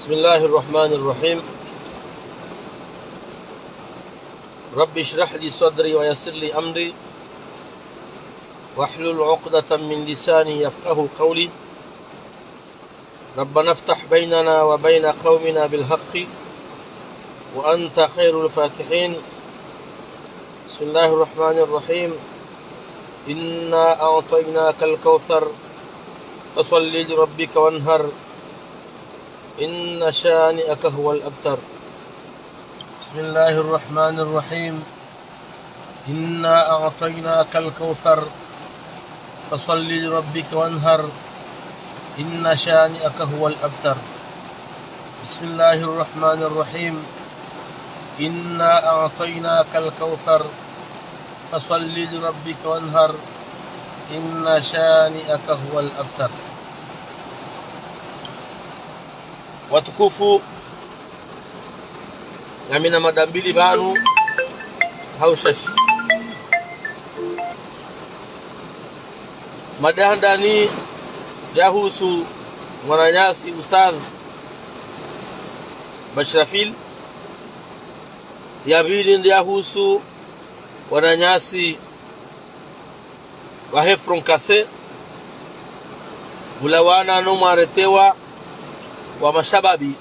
بسم الله الرحمن الرحيم. رب اشرح لي صدري ويسر لي أمري واحلل عقدة من لساني يفقه قولي. ربنا افتح بيننا وبين قومنا بالحق وأنت خير الفاتحين. بسم الله الرحمن الرحيم. إنا أعطيناك الكوثر فصل لربك وانهر إن شانئك هو الأبتر. بسم الله الرحمن الرحيم. إنا أعطيناك الكوثر فصل لربك وانهر إن شانئك هو الأبتر. بسم الله الرحمن الرحيم. إنا أعطيناك الكوثر فصل لربك وانهر إن شانئك هو الأبتر. Watukufu, nami na madambili banu haushashi madandani yahusu mwananyasi Ustadh Bashrafil, ya pili yahusu wananyasi wa Hefron Kase ulawana numaretewa wa mashababi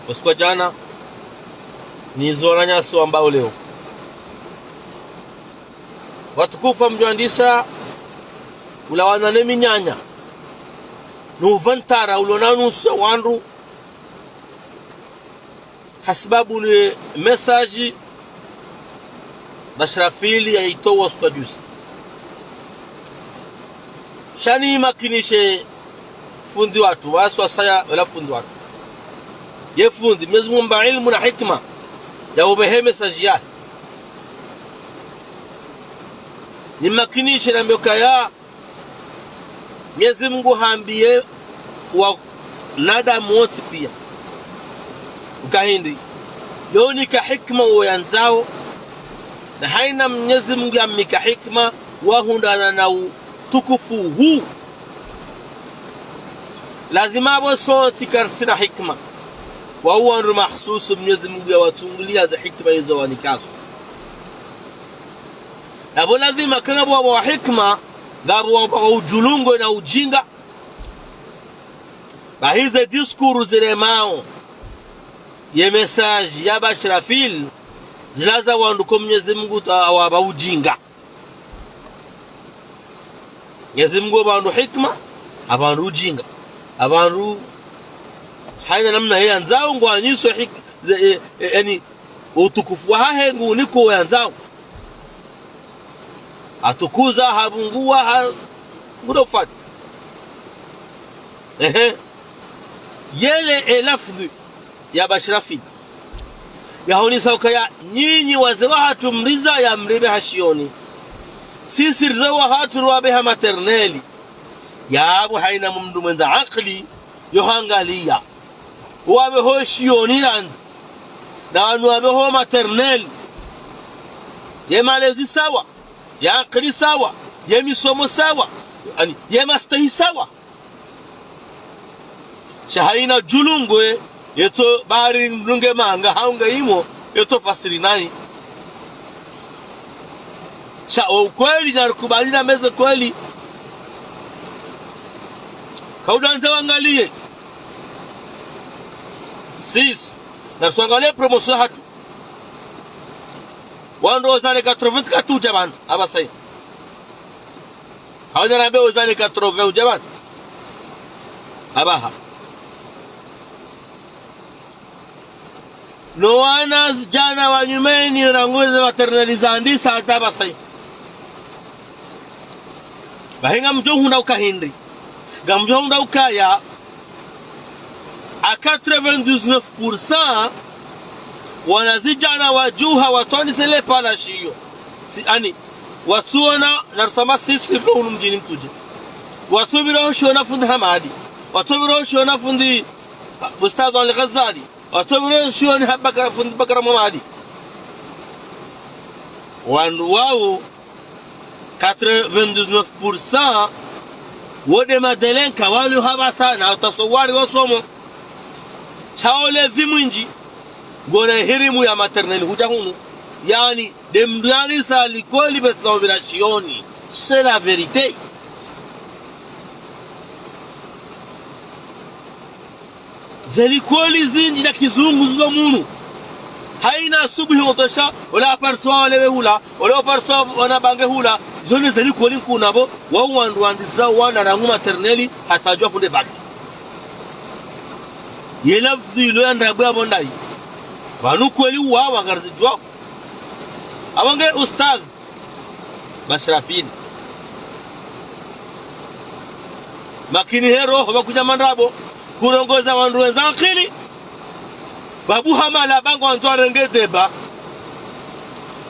usiku jana ni zonanyasi ambao leo watukufa mjandisa ulawana neminyanya nuvantara ulonanu wandu hasbabu ni message Bashrafili yaitoa usiku juzi shani makinishe fundi watu waswa saya wala fundi watu ye fundi Mwenyezi Mungu mba ilmu na hikma ya ubehe message yake ni makinishe na mboka ya Mwenyezi Mungu haambie wa nadamu wote pia ukahindi yoni ka hikma uyanzao na haina Mwenyezi Mungu amika hikma wa hundana na tukufu huu lazima abo soti kartina hikma wa huwa amru mahsus Mwenyezi Mungu yawatungulia za hikma hizo wanikazo abo lazima kana bwa wa hikma dabu wa ujulungo na ujinga ba hizo diskuru zile mao ye message ya Bashrafil zilaza wanduko Mwenyezi Mungu wa ujinga Mwenyezi Mungu bandu hikma abandu ujinga abantu haina namna yeye anzao ngwanyiso yani utukufu hahe nguniko yanzao atukuza habungua ngudofat yele lafdhi ya Bashrafil yahoni sauka ya nyinyi wazee wa hatu mriza ya mribe hashioni sisi rizawa hatu ruwabeha materneli ya abu haina mumdu mwenza akli yohangalia wabeho shioni ranzi na wabeho materneli ye malezi sawa ya akli sawa ye misomo sawa ye mastahi sawa shahaina julungwe yeto bari mlunge manga haunga imo yeto fasiri nani sha ukweli na rukubali na meze kweli kaudanza wangalie sis na tuangalie promotion hatu wando wazane 80 katu jaman abasai hawana nabe wazane 80 jaman abaha no wana jana wa nyumeni na nguzo maternalizandi sa tabasai bahinga mjohunda ukahindi gamjonda ukaya a 99% wanazijana wajuha watoni sele pala shiyo yani watuona narsama sisi bunu mjini mtuje watubiro shona fundi Hamadi watubiro shona fundi Ustadh Al-Ghazali watubiro shona habaka fundi Bakara Mamadi wandu wao 99% wode madelenka wali haba sana utasawari wasomo shaole vimwinji ngone hirimu ya maternelle huja hunu yani demdani sali kweli besa virashioni. C'est la vérité. Zelikweli zinji na kizungu zilo munu haina subuhi ngotosha wala parsoa wale hula wala parsoa wanabange hula zone zelikweli kunabo wao wanduandiza wana rangu maternelle hatajua kunde baki yelafzi lo andabwa bondai banu kweli wao ngarzijwa abange ustaz Bashrafini makini hero bakuja mandrabo kurongoza wandu wenzakili babu hamala bango antoarengedeba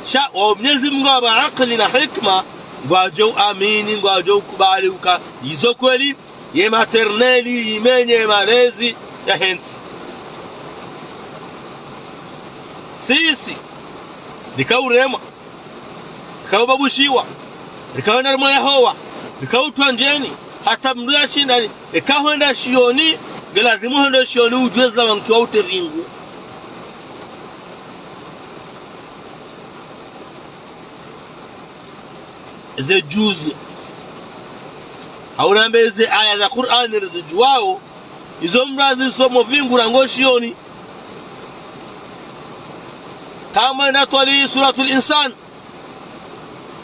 sha wa Mwenyezi Mungu wa akili na hikma ngwajo amini ngwajo kubali uka izo kweli ye maternelle imenye malezi ya hensi sisi nikaurema nikawababushiwa nikaona moya hoa nikautwanjeni hata mrashi ndani ikahwenda shioni lazima hwenda shioni ujweza wankiwa utevingu ze juzi haunambe ze aya za Qur'ani rizijuwao izo mrazi somo vingu rango shioni kama inatwali suratul insan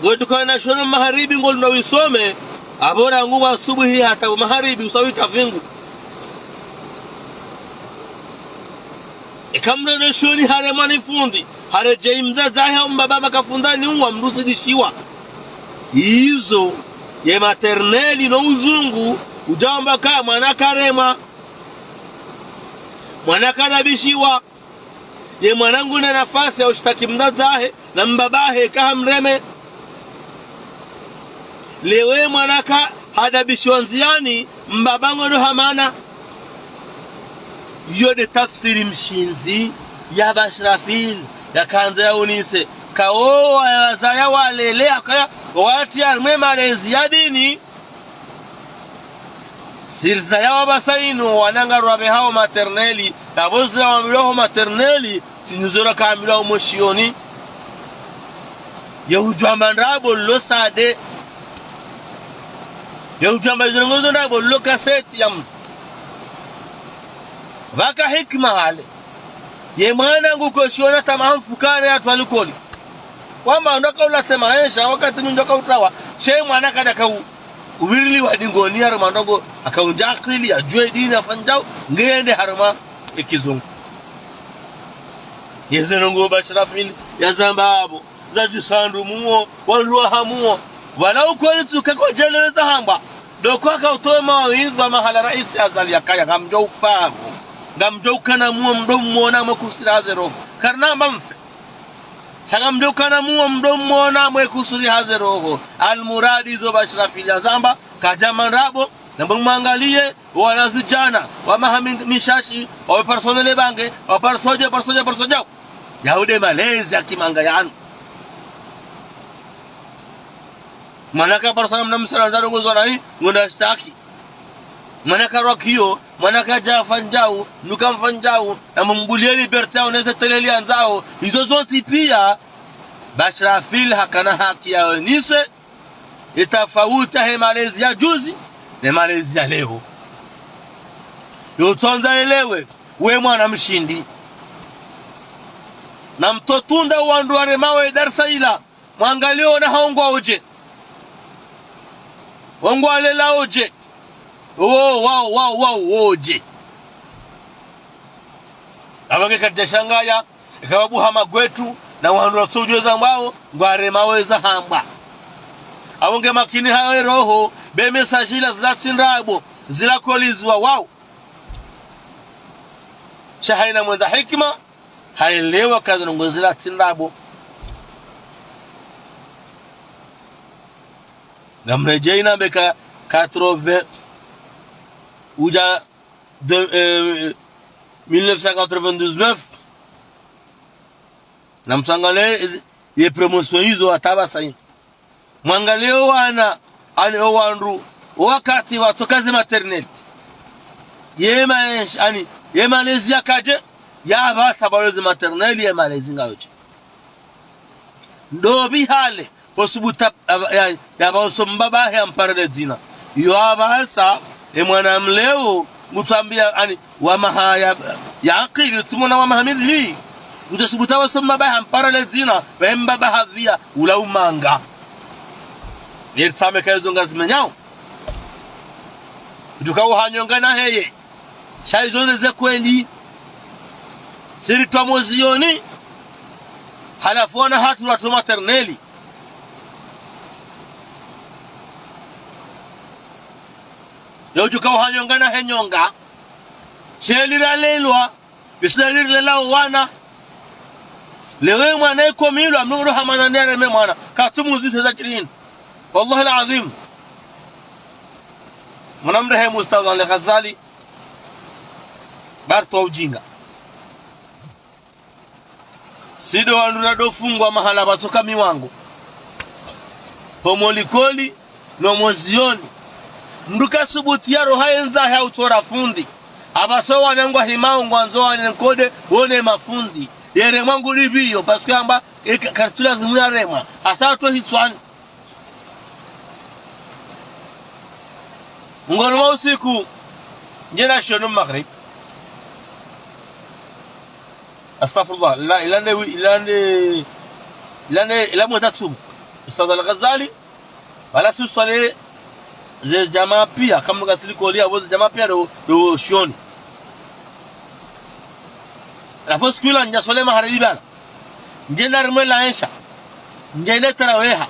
gotukana shona maharibi ngol na wisome abora nguwa asubuhi hata maharibi usawita vingu ikamra na shoni hare manifundi hare jaimza zaha mbaba kafundani unwa mruzi dishiwa hizo ye maternelle no uzungu ujamba kama mwana karema mwana karabishiwa ye mwanangu na nafasi ya ushtaki mdazahe na mbabahe kaha mreme lewe mwanaka hadabishwa nziani mbabango ndo hamana yode tafsiri mshinzi ya Bashrafil ya kanza ya unise kaoa ya wazaya walelea kaya wati ya malezi ya dini sirza ya wabasainu wanangarwa behao maternelle na boza wamiloho maternelle sinuzora kamila umoshioni ya ujamba ndrabo lo sade ya ujamba zongozo ndrabo lo kaseti ya mtu baka hikma hale ye mwana nguko shiona tamamfu kare atwalikoli kwamba ndoka ulasema hesha wakati ndoka utawa she mwana kada ka ubirili wadingoni harma ndogo akaunja akili ajue dini afanjao ngende harma ikizungu yezenongo Bashrafil ya zambabo zaji sandu muo wanluwa hamuo wala ukweli tukako jeneleza hamba doko akautoe mawiza mahala raisi azali yakaya ngamjo ufago ngamjo kana muo mdomo na mkusira roho karna mamfe changamjo kana muo mdomo na mkusiri roho almuradi zo Bashrafil ya zamba kajamanrabo na mwangalie wanazijana wa mahamishashi wa personnel bange wa parsoje yaude malezi ya kimanga yanu manaka personnel mnamsala nzarongo zona ngona shtaki manaka rokio manaka jafanjau nukamfanjau na mumbulie liberté oneze teleli anzao hizo zote pia Bashrafil hakana haki ya nise itafauta he malezi ya juzi na malezi ya leo yotonza elewe we mwana mshindi na mtotunda wandu waremawe darsa ila mwangalio na haongwa oje wangwa lela oje oje abage kadashangaya ikababu hama gwetu na wandu wasujeza mbao ngwaremawe za hamba awonge makini hawe roho be mesajila zlatsinrabo zilakolizwa wao shahaina mwenza hikma haelewa kazi ngozila tsinrabo namrejeina beka 80 uja 1999 namsangale ye promotion hizo ataba saini mwangaleo wana wandu wakati watokaze maternelle yema ani ye malezi yakaje ya basa balozi maternelle ye malezi ngayoje ndo bihale posubuta ya baosomba bahe amparele zina yo abasa e mwana mleo mutambia ani wa mahaya ya akili timona wa mahamili utasubuta wasomba bahe amparele zina bemba bahavia ula umanga yetsame kazo ngazimenyao utukawo hanyongana heye shaizone ze kweli siri twamozioni halafona hatu watu materneli yo utukawo hanyongana henyonga shelira lelwa bisalira lela wana lewe mwana iko milo amnuro hamana nere me mwana katumu zise za chirini wallahi alazim mwanamrehemu Ustadh Al-Ghazali barto ujinga sido wanura dofungwa mahala batoka miwango homolikoli no mozioni nduka subuti ya roha enza ya utora fundi abaso wanengwa himao ngwanzo wanenkode wone mafundi yere mwangu libiyo paske amba kartula zumuya rema asato hitswani ngoloma usiku njena shono maghrib astaghfirullah la ilane mutatsum Ustadh Al-Ghazali wala susale ze jamaa pia kama ngasilikoli abo jamaa pia do shioni la foskula nya sole maharibi bana njena rmela aisha njena taraweha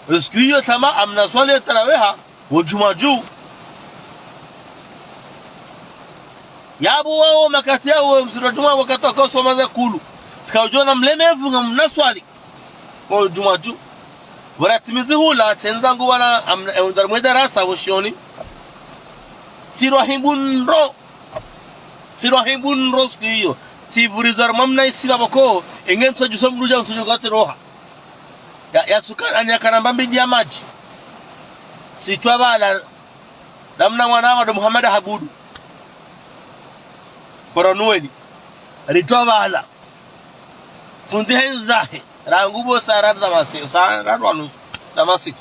uskiyo tama amna sole taraweha wajumaju yabu wao makati yao msirajuma wakati wakosoma za kulu sikajona mlemevu mnaswali wajumaju waratimizi hula tenzangu wala amna darasa washioni tirahibun ro skiyo tivurizar mamna isila bako engenso jusomruja mtujogati roha ya tukana ni akanambambi jamaji sitwa bala namna mwana wa Muhammad Habudu Koronueli ritwa bala fundi henzahe rangubo sarad zamasi sarad wanus zamasi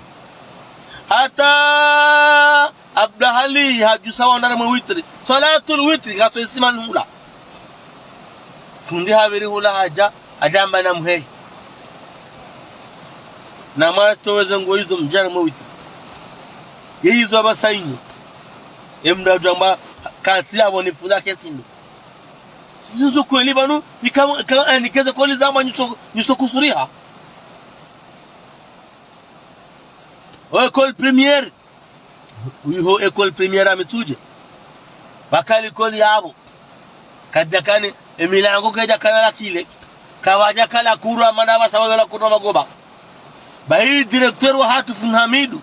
hata abdahali hajusawa ndara mwitri salatul witri gaso isiman hula fundi habiri hula ajamba na mhei na matoweze ngoizo mjana mwitri yeyizo abasainyo emda jamba kati yabo nifuza ketindo sizo kweli banu nikeza kweli zama nyuso kusuriha o école première uyo école première ametuje bakali koli yabo kajakani emilango kajakana la kile kawaja kala kurwa manaba sababu la kurwa magoba bai directeur wa hatu funhamidu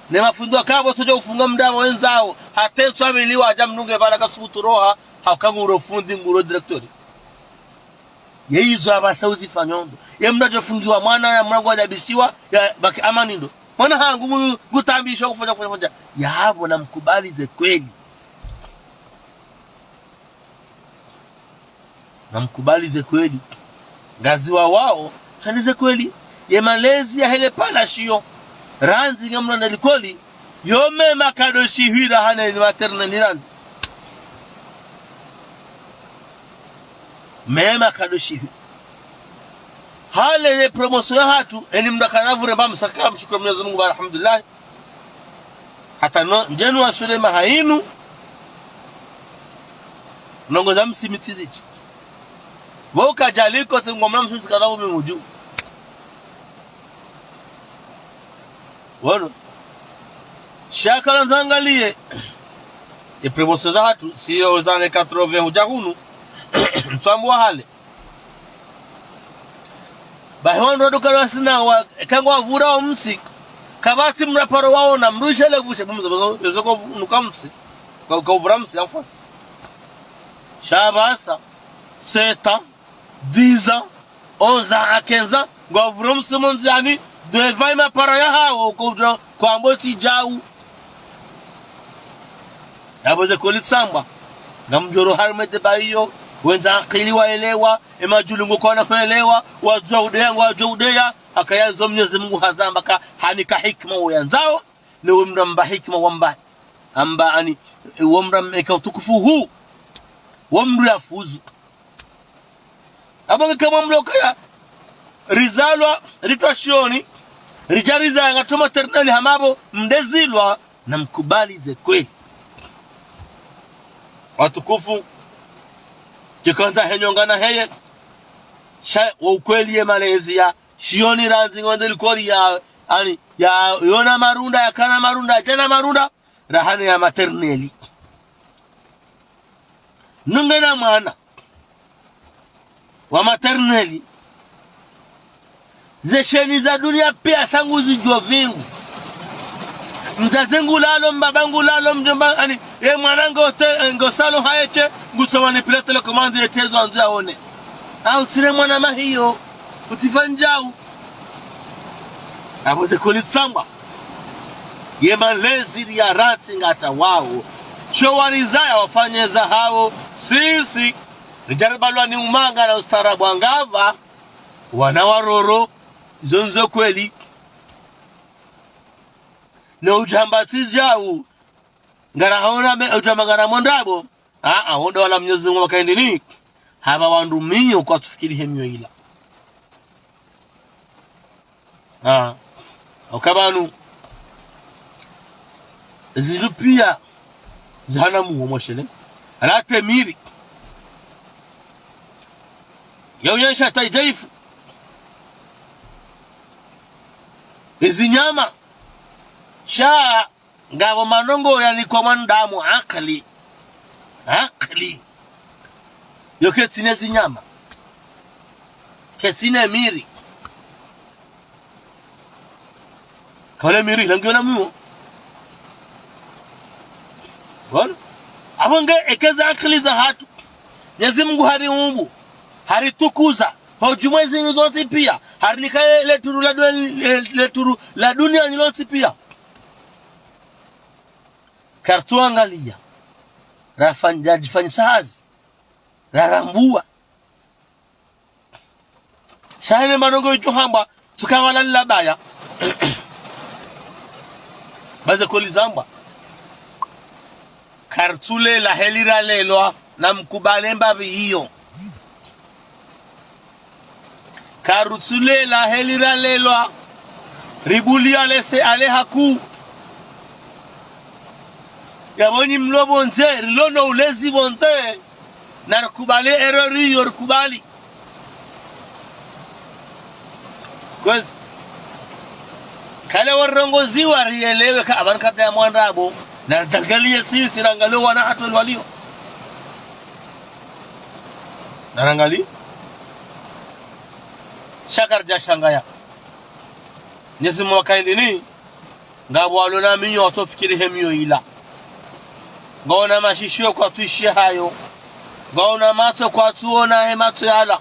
ne mafundo kabo soja ufunga mdamo wenzao hateso abiliwa ajamnunge baraka subuturoha hakanguro fundi nguro director yeyizo abasauzi fanyondo yemnajo fungiwa mwana ya mrango ajabishiwa ya baki amanindo mwana hangu gutambishwa kufanya yabo na mkubali ze kweli na mkubali ze kweli ngaziwa wao chanize kweli ye malezi ya hele pala shio ranzi ngamna nalikoli yome makadoshi hira hana ni materna ni ranzi mema kadoshi hale ye promotion hatu eni mdakaravure ba msaka mshukuru Mwenyezi Mungu alhamdulillah hata njenu wasule mahainu nongoza msimitizichi woka jaliko ngomna msika zabo mimuju wano shakala nzangalie e promotion za hatu sio zane 80 hujahunu mfambo hale bahondo dukara sina wa kango avura umsi kabati mraparo wao na mrusha levushe bumzo yozoko nukamsi kwa uvura msi afa shabasa seta diza oza akenza ngo uvura msi monzani de vaima para ya hao kwa mboti jau yaboze kolitsamba ngamjoro harmete baiyo wenza akili waelewa emajulungu kona kuelewa wajoudeya akayazo Mwenyezi Mungu hazamba ka hanika hikma uyanzao ni wamramba hikma wamba amba ani wamramba utukufu huu wamru yafuzu abanga kama mloka ya rizalwa ritashoni rijariza ngatoma ternali hamabo mdezilwa na mkubali ze kweli watukufu kikanta henyongana heye sha ukweli ye malezi ya shioni ranzi ngondeli kori ya ani ya yona marunda ya kana marunda jana marunda rahani ya materneli nungana mwana wa materneli zesheni za dunia pia sangu zijua vingu mzazengu lalo mbabangu lalo mjomba ani ye mwanangu ngosalo hayeche ngusoma ni pilote le commande yetezo anza one au tire mwana mahiyo utifanjau aboze kulitsamba ye malezi ya rati ngata wao chowalizaya wafanyeza hao sisi rijaribalwa ni umanga na ustarabu angava wanawaroro zonzo kweli na ujambati jau ngarahaona me ujamagara mondabo hondo wala Mwenyezi Mungu wakaende ni haba wandu minyo kwa tufikiri hemyo ila okabanu zilupia zahanamu womoshele ala temiri yawyansha taijaifu izinyama sha ngabo manongo yani kwa mandamu akali yo ketine zinyama ketine miri kale miri langiona muo wana abonge ekeza akili za hatu Mwenyezi Mungu hari umbu hari tukuza hojumwe zinyu zote pia hari nikaye leturu la dunia nyote pia kartu angalia rafanya sahazi rarambua shahile manongo yuhamba tukawala labaya baze kolizamba kartule la helira lelwa na mkubale mbabi hiyo kartule la helira lelwa ribulia lese ale haku yaboni mlobo nze rilono ulezi bonze na rukubali erori yorukubali kwezi kale warongozi warielewe ka abanka ya mwandabo na dangalie sisi rangalio wana hatu walio na rangali shakar jashangaya Mwenyezi Mungu wakaende ni ngabo walona minyo watofikiri hemyo ila ngona mashishio kwa tuishia hayo ngona mato kwa tuona hemato yala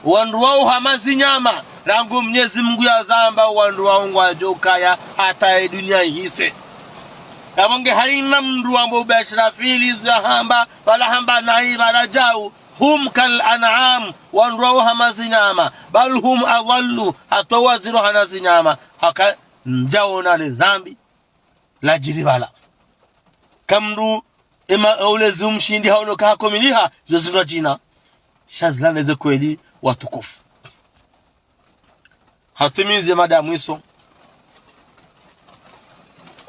wanduwao hamazi nyama rangu Mwenyezi Mungu ya zamba wanduwao ngwajokaya hata dunia hise abonge haina mndu ambo bashirafili za hamba wala hamba nai wala jau hum kal an'am wanduwao hamazi nyama bal hum adallu hatawaziru hanazi nyama haka mjaona le dhambi la jiribala kamru ema ulezi umshindi hauno kahakomiliha zozindwa jina shazlane ze kweli watukufu hatimize madamu iso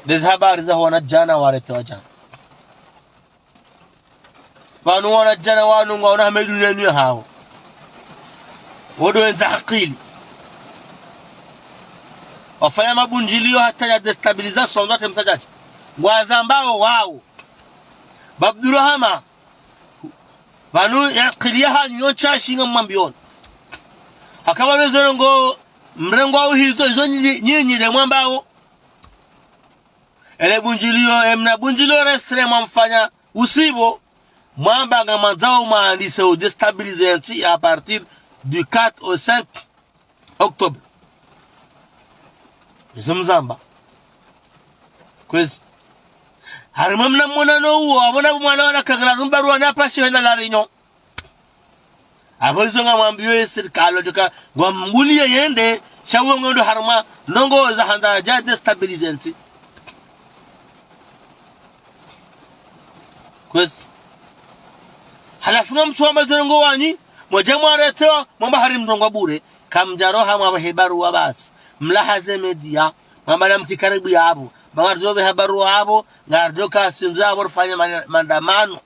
dezi habari za wanajana warete wajana wanu wanajana wanu ngwaona hamedu nenu hao wodo enza akili wafanya mabunjilio hata ya destabilization zote msajaji ngwazambao wao babdurahama wanu ya kiliyaha nyocha shinga mwambioni hakama wezo ngo mrengo au hizo nyinyi de mwambao ele bunjilio emna bunjilio restre mwamfanya usibo mwamba ngamanzao maandise au déstabiliser à partir du 4 au 5 octobre Zumzamba kwezi harmamna mona no uo abona mwana wana kagala rumbaru na pashi na larinyo abozo ngamwambiwe serikali joka ngwambulie yende shawo ngondo harma nongo za handa ja destabilizanti kwes halafu ngamsoma zongo wani mojamwa reto mwamba harim ndongwa bure kamjaroha mwamba hebaru wabas mlahaze media mwamba namtikaribu yabo bangarzobe habaru wabo ngardoka sinza abo fanya maandamano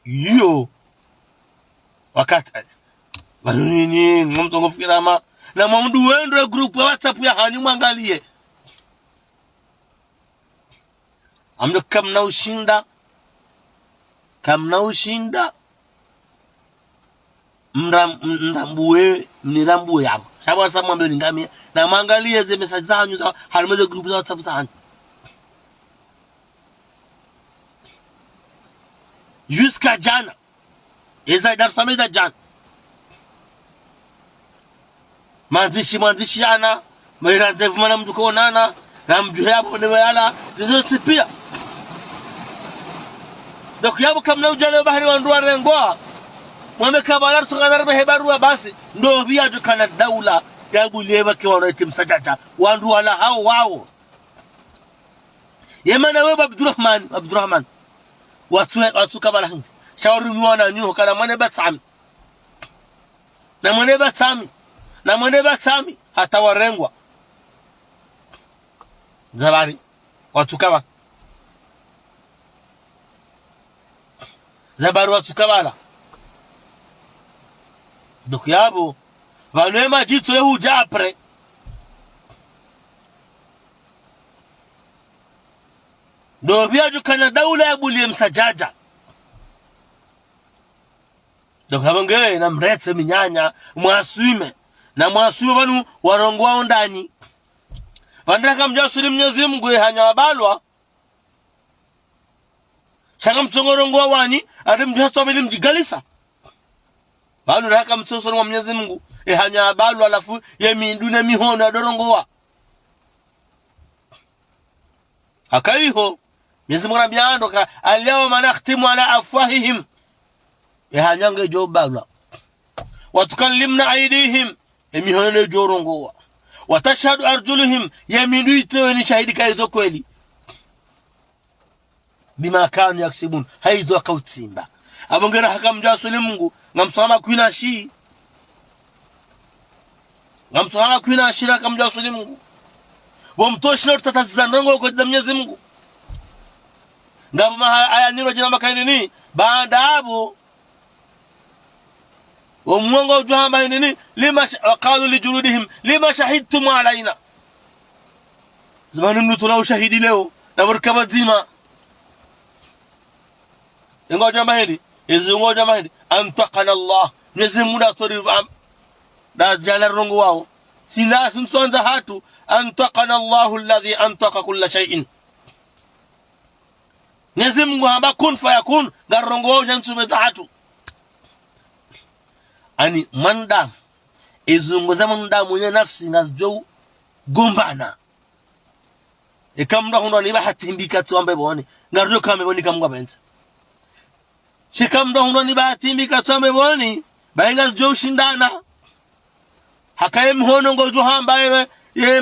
yo wakati banunini ngomtongo fikirama na maundu wendo group wa WhatsApp ya hani mwangalie amdo kamna ushinda mrambuwe mnirambuwe yabo sababu sasa mwambie ningamia na mwangalie ze message zanyu za halimeze group za WhatsApp zanyu jusqu'à jana eza Dar es Salaam eza jana mandishi yana mwirandevu mana mtu kuonana na mjuhe hapo ni wala zote pia donc yabo kamna ujale bahari wa ndua rengwa mwame kabala tukadar behebaru basi ndo bia dukana daula yabu leba kwa wanaiti msajaja wandu wala hao wao yemana wewe Abdurrahman watu kabala hindi shauri mwana nyuho kana mwane batsami na mwane batsami hata warengwa zabari watu kabala donc yabo vanwema jito yehu japre ndo bia kana daula ya bulie msajaja donc habange na mrete minyanya mwaswime banu warongwa ndani bandaka mjasuri Mwenyezi Mungu hanya wabalwa shanga mtongorongwa wani ade mjato bili mjigalisa banu raka mtosoro wa Mwenyezi Mungu hanya wabalwa alafu yemindune mihono adorongwa akaiho Mwenyezi Mungu anambia ka al-yawma nakhtimu ala afwahihim hanyange jobalwa watukallimna aydihim emihono jorongowa watashhadu arjuluhum yaminuite ni shahidi kaizo kweli bima kanu yaksibun haizo akautsimba abongera hakamjasuli Mungu ngamsama kuina shi akamjasuli Mungu wamtoshina tutatazanrongo kwa Mwenyezi Mungu ngabo aya niro jina makaini baada hapo ومونغو جوهما ينيني وقالوا لجلودهم لما شهدتم علينا زمان منتنا شهيدي له نمركب زيما ينغو جماهيري يزنغو جماهيري أنتقنا الله نزمونا طريب دا جانا رنغو واو سينا سنسوان ذهاتو أنتقنا الله الذي أنتق كل شيء نزمغو هما كن فيكون غير رنغو واو جانسو مذهاتو ani manda izunguza manda mwenye nafsi ngajo gombana ekamda hono ni bahatimbika tuambe bone ngarjo kame boni kamgwa benza shikamda hono ni bahatimbika tuambe boni bainga jo shindana hakaye mhono ngojo hamba ye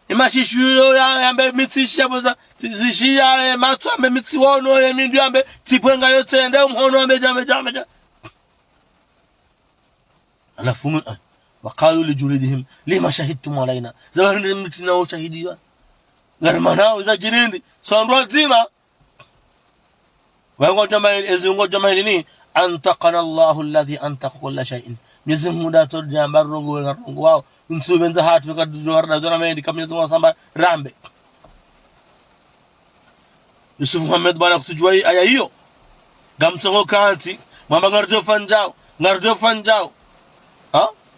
mashi shuyo yambe mitisha boza zishia matsambe mitsiwono ye mindu ambe tipwenga yote ende mhono ambe jameja alafu waqalu lijulidihim lima shahidtum alaina zawahni mtina wa shahidiwa garmanao za jirindi sondwa zima wango jamaili ni antaqana Allahu alladhi antaqa kull shay'in Mwenyezi da to jambar rongo wao nsubenza hatu kadujorda dona mendi kamnyezo samba rambe Yusuf Muhammad bana kutujua aya hiyo gamsongo kanti mwamba ngarjo fanjao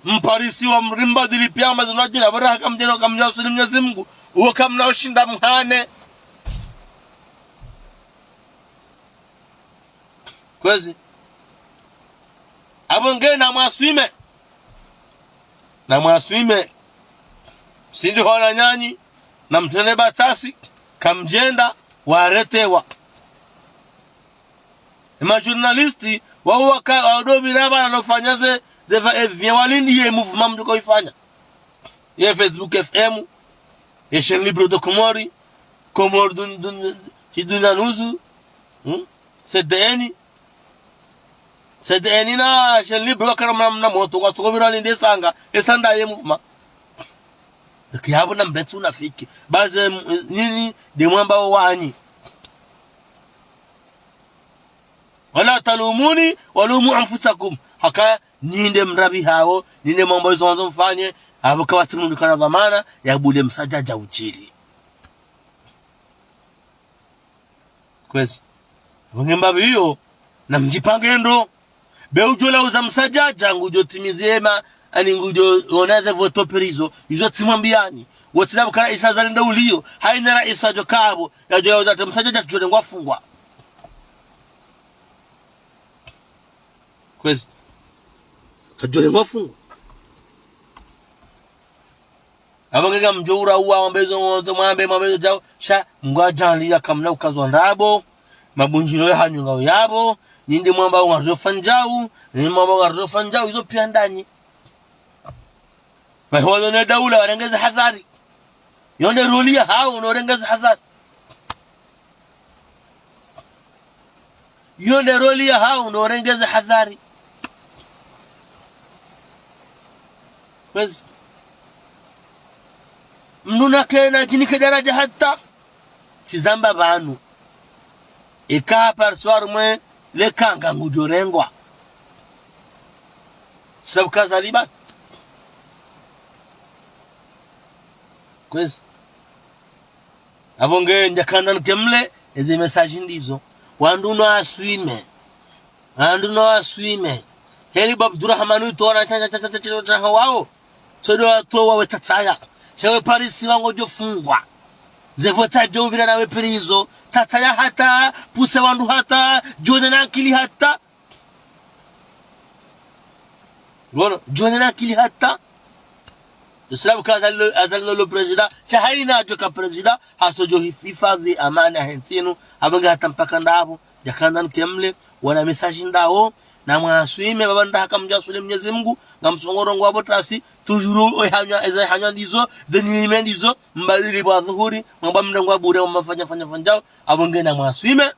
mparisi wa mrimba dilipia mazunajina baraha kamjeno kamjasuli Mwenyezi Mungu uwe kamna ushinda mhane kwezi abonge na mwaswime sindi hona nyanyi na mtene batasi kamjenda waretewa ma journalisti wao wadobi raba anofanya ze vya walindi ye movement mjoko ifanya ye Facebook FM ye chaîne libre de Komori Komor dun nuzu CDN na chaîne libre wakara na moto kwa tukobira linde sanga esanda ye movement kihabu na mbetu na fiki baze nini de mwamba wanyi wala talumuni walumu anfusakum haka ninde mrabi hao ninde mambo hizo mfanye abo kwa timu kana dhamana ya bude msajaja uchili kwezi wangemba biyo na mjipange ndo be ujola uza msajaja ngujo timizema ani ngujo onaze voto perizo izo timambiani wotilabu kana isa zalinda ulio haina raisa jo kabo ya jo uza msajaja jode ngwafungwa kwezi kajole ngwafungwa abangega mjura uwa ambezo mwambe mabezo jao sha ngwajanli ya kamna ukazwa ndabo mabunjiro ya hanyunga yabo ninde mwamba wanrofanjau ni mwamba wanrofanjau hizo pia ndani maholo ne daula warengeza hadhari yonde rulia hao unorengeza hadhari yonde rulia hao unorengeza hadhari bas mnuna kena jinike daraja hatta tizamba banu ika parsoir mwe le kanga ngujorengwa sabka zalibat kwezi abonge njakanda nkemle eze message ndizo wanduno aswime heli bab durahmanu tora cha wao sodo to wawe tataya chewe Paris wango jofungwa zevota jovira nawe perizo tataya hata puse wandu hata jone na akili hata gono jone na akili hata Islam kaza azallo president chahaina joka president hasojo hifadhi amana hentinu abanga hata mpaka ndabo jakanda nkemle wana message ndao na mwaswime babanda hakamja sule Mwenyezi Mungu ngamsongoro ngwa botasi tujuru ohanya eza hanya ndizo denilime ndizo mbadili bwa dhuhuri ngamba mndengwa bure mafanya fanjao abonge na mwaswime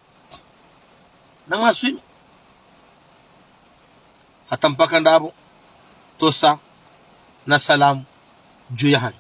hata mpaka ndabo tosa na salamu juu ya haya